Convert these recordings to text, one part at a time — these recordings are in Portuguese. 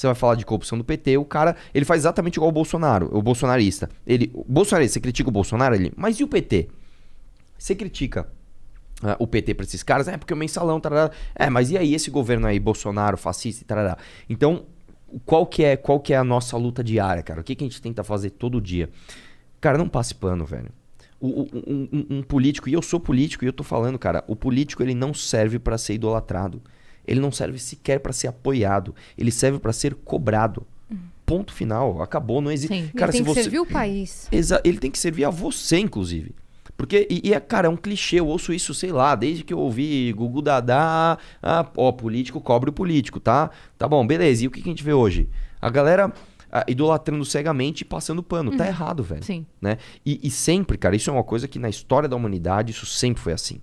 Você vai falar de corrupção do PT, o cara, ele faz exatamente igual o Bolsonaro, o bolsonarista. O bolsonarista, você critica o Bolsonaro, mas e o PT? Você critica o PT pra esses caras, porque o mensalão, tarará. Mas e aí esse governo aí, Bolsonaro, fascista e tarará. Então, qual que é a nossa luta diária, cara? O que a gente tenta fazer todo dia? Cara, não passe pano, velho. Um político, e eu sou político, e eu tô falando, cara, o político ele não serve pra ser idolatrado. Ele não serve sequer para ser apoiado. Ele serve para ser cobrado. Ponto final. Acabou. Não existe. Sim. Cara, ele tem se que servir o país. Ele tem que servir a você, inclusive. Porque, cara, é um clichê. Eu ouço isso, sei lá, desde que eu ouvi Gugu Dadá. Político cobre o político, tá? Tá bom, beleza. E o que a gente vê hoje? A galera idolatrando cegamente e passando pano. Tá errado, velho. Sim. Né? E sempre, cara, isso é uma coisa que na história da humanidade, isso sempre foi assim.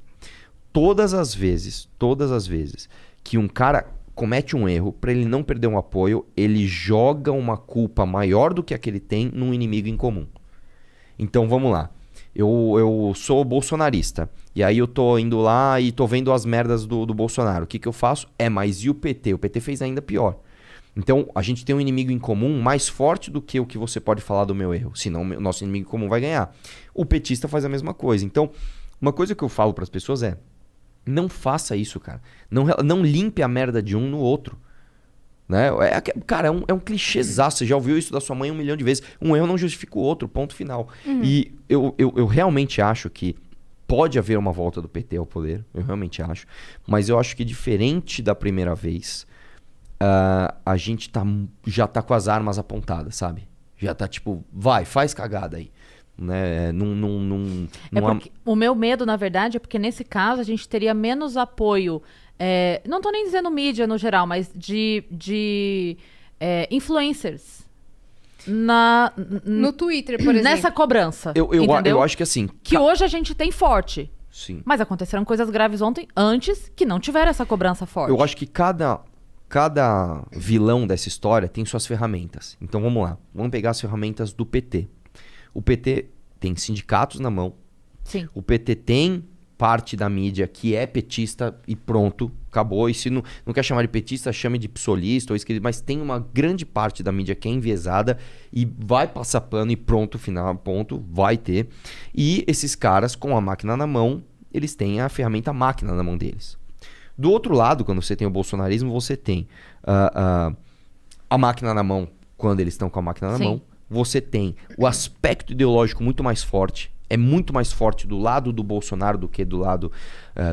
Todas as vezes que um cara comete um erro, para ele não perder um apoio, ele joga uma culpa maior do que a que ele tem num inimigo em comum. Então vamos lá. Eu sou bolsonarista. E aí eu tô indo lá e tô vendo as merdas do Bolsonaro. O que eu faço? Mas e o PT? O PT fez ainda pior. Então a gente tem um inimigo em comum mais forte do que o que você pode falar do meu erro. Senão o nosso inimigo em comum vai ganhar. O petista faz a mesma coisa. Então, uma coisa que eu falo para as pessoas é: não faça isso, cara. Não limpe a merda de um no outro. Né? Cara, é um clichêzaço. Você já ouviu isso da sua mãe 1 milhão de vezes. Um erro não justifica o outro, ponto final. E eu realmente acho que pode haver uma volta do PT ao poder. Eu realmente acho. Mas eu acho que diferente da primeira vez, a gente já tá com as armas apontadas, sabe? Já tá tipo, faz cagada aí. Né? O meu medo, na verdade, é porque nesse caso a gente teria menos apoio. Não tô nem dizendo mídia no geral, mas de influencers. No Twitter, por exemplo. Nessa cobrança. Eu acho que assim. Que hoje a gente tem forte. Sim. Mas aconteceram coisas graves antes que não tiveram essa cobrança forte. Eu acho que cada vilão dessa história tem suas ferramentas. Então vamos lá. Vamos pegar as ferramentas do PT. O PT tem sindicatos na mão. Sim. O PT tem parte da mídia que é petista e pronto, acabou. E se não quer chamar de petista, chame de psolista ou esquerda, mas tem uma grande parte da mídia que é enviesada e vai passar pano e pronto, final, ponto, vai ter. E esses caras, com a máquina na mão, eles têm a ferramenta máquina na mão deles. Do outro lado, quando você tem o bolsonarismo, você tem a máquina na mão quando eles estão com a máquina na mão. Você tem o aspecto ideológico muito mais forte. É muito mais forte do lado do Bolsonaro do que do lado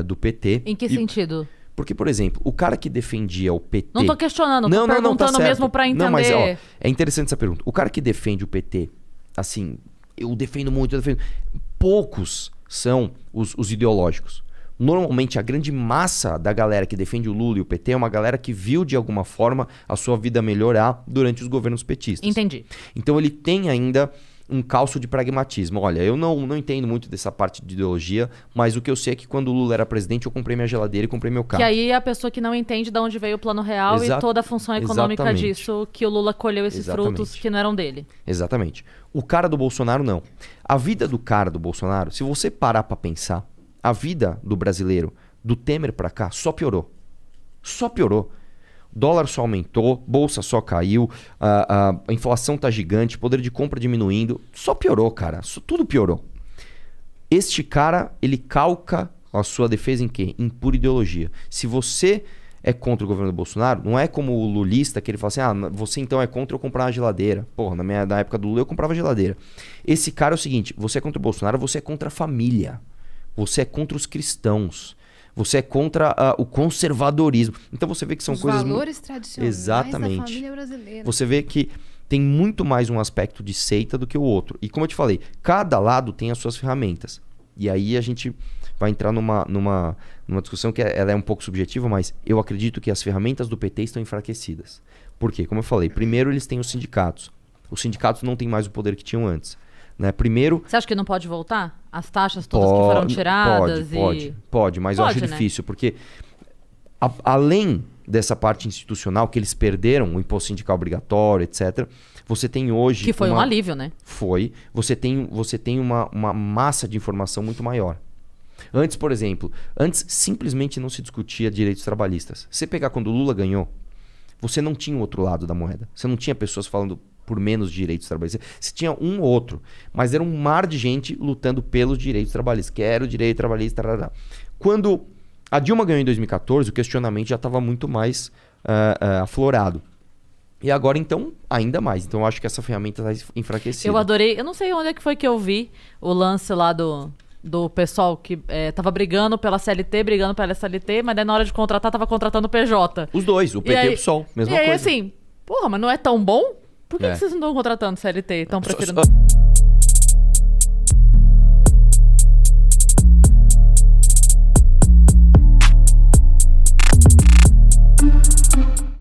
do PT. Em que sentido? Porque, por exemplo, o cara que defendia o PT... Não tô questionando, tô perguntando tá mesmo pra entender. Não, mas é interessante essa pergunta. O cara que defende o PT, assim, eu defendo muito, poucos são os ideológicos. Normalmente, a grande massa da galera que defende o Lula e o PT é uma galera que viu, de alguma forma, a sua vida melhorar durante os governos petistas. Entendi. Então, ele tem ainda um calço de pragmatismo. Olha, eu não entendo muito dessa parte de ideologia, mas o que eu sei é que quando o Lula era presidente, eu comprei minha geladeira e comprei meu carro. Que aí é a pessoa que não entende de onde veio o plano real e toda a função econômica disso, que o Lula colheu esses frutos que não eram dele. Exatamente. O cara do Bolsonaro, não. A vida do cara do Bolsonaro, se você parar pra pensar, a vida do brasileiro, do Temer pra cá, só piorou. Só piorou. Dólar só aumentou, bolsa só caiu, a inflação tá gigante, poder de compra diminuindo. Só piorou, cara. Tudo piorou. Este cara, ele calca a sua defesa em quê? Em pura ideologia. Se você é contra o governo do Bolsonaro, não é como o lulista que ele fala assim, você então é contra eu comprar uma geladeira. Porra, na época do Lula eu comprava geladeira. Esse cara é o seguinte, você é contra o Bolsonaro, você é contra a família. Você é contra os cristãos. Você é contra o conservadorismo. Então você vê que são coisas... Os valores tradicionais da família brasileira. Você vê que tem muito mais um aspecto de seita do que o outro. E como eu te falei, cada lado tem as suas ferramentas. E aí a gente vai entrar numa discussão que ela é um pouco subjetiva, mas eu acredito que as ferramentas do PT estão enfraquecidas. Por quê? Como eu falei, primeiro eles têm os sindicatos. Os sindicatos não têm mais o poder que tinham antes. Né? Primeiro... Você acha que não pode voltar? As taxas todas que foram tiradas? Pode, mas eu acho difícil, porque além dessa parte institucional, que eles perderam o imposto sindical obrigatório, etc., você tem hoje... Que foi um alívio, né? Foi. Você tem uma massa de informação muito maior. Antes, por exemplo, simplesmente não se discutia direitos trabalhistas. Você pegar quando o Lula ganhou, você não tinha o outro lado da moeda. Você não tinha pessoas falando por menos direitos trabalhistas. Você tinha um ou outro, mas era um mar de gente lutando pelos direitos trabalhistas. Quero direito trabalhista. Tarará. Quando a Dilma ganhou em 2014, o questionamento já estava muito mais aflorado. E agora, então, ainda mais. Então, eu acho que essa ferramenta está enfraquecida. Eu adorei. Eu não sei onde é que foi que eu vi o lance lá do pessoal que tava brigando pela CLT, brigando pela SLT, mas daí na hora de contratar, tava contratando o PJ. Os dois, o PT e o PSOL, mesma coisa. E aí, assim, porra, mas não é tão bom? Por que vocês não estão contratando CLT? Estão preferindo...